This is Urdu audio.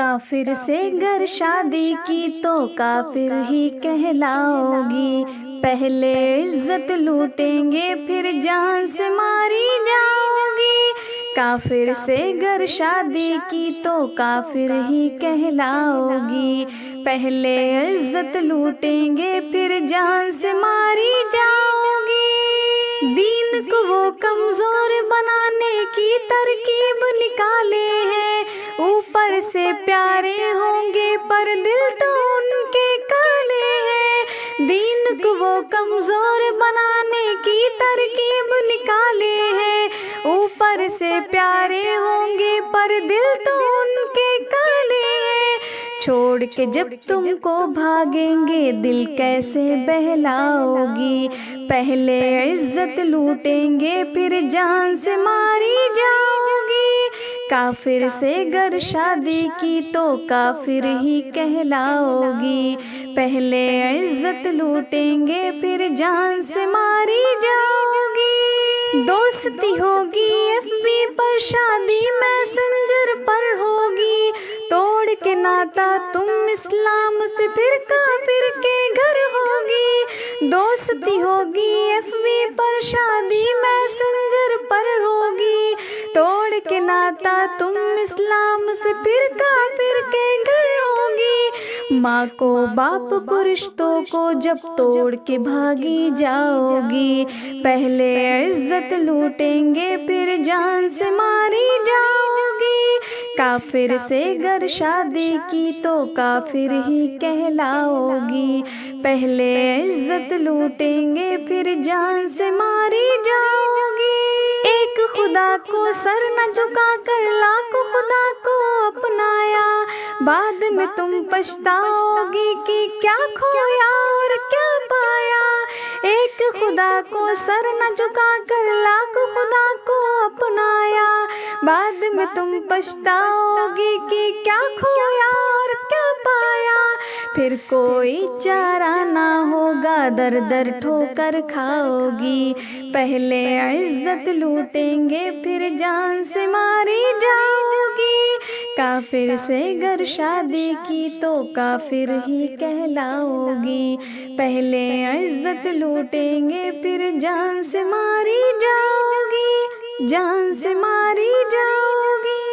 کافر سے گر شادی کی تو کافر ہی کہلاؤ گی، پہلے عزت لوٹیں گے پھر جان سے ماری جاؤ گی۔ کافر سے گر شادی کی تو کافر ہی کہلاؤ گی، پہلے عزت لوٹیں گے پھر جان سے ماری جاؤ گی۔ دین کو وہ کمزور بنانے کی ترکیب نکالے ہیں، اوپر سے پیارے ہوں گے پر دل تو ان کے کالے ہیں۔ دین کو وہ کمزور بنانے کی ترکیب نکالے ہیں، اوپر سے پیارے ہوں گے پر دل تو ان کے کالے ہیں۔ چھوڑ کے جب تم کو بھاگیں گے دل کیسے بہلاؤ گی، پہلے عزت لوٹیں گے پھر جان سے ماری جاؤ گی۔ کافر سے گر شادی کی تو کافر ہی کہلاؤ گی، پہلے عزت لوٹیں گے پھر جان سے ماری جاؤ گی۔ دوستی ہوگی ایف بی پر، شادی میسنجر پر ہوگی، توڑ کے ناتا تم اسلام سے پھر کافر کے گھر ہوگی۔ دوستی ہوگی ایف بی پر، شادی میسنجر پر ہوگی، توڑ کے ناتا تم اسلام سے پھر کافر کے گھر ہوگی۔ ماں کو باپ کو رشتوں کو جب توڑ کے بھاگی جاؤ گی، پہلے عزت لوٹیں گے پھر جان سے ماری جاؤ گی۔ کافر سے گر شادی کی تو کافر ہی کہلاؤ گی، پہلے عزت لوٹیں گے پھر جان سے ماری جاؤ گی۔ ایک خدا کو سر نہ جھکا کر لاکھوں خدا کو اپنایا، بعد میں تم پچھتاؤ گی کہ کیا کھویا اور کیا پایا۔ ایک خدا کو سر نہ جھکا کر لاکھوں خدا کو اپنایا، بعد میں تم پچھتاؤ گی کہ کیا کھویا اور کیا پایا۔ پھر کوئی چارہ نہ ہوگا، در در ٹھوکر کھاؤ گی، پہلے عزت لوٹیں گے پھر جان سے ماری جاؤ گی۔ کافر سے گر شادی کی تو کافر ہی کہلاؤ گی، پہلے عزت لوٹیں گے پھر جان سے ماری جاؤ گی، جان سے ماری جاؤ گی۔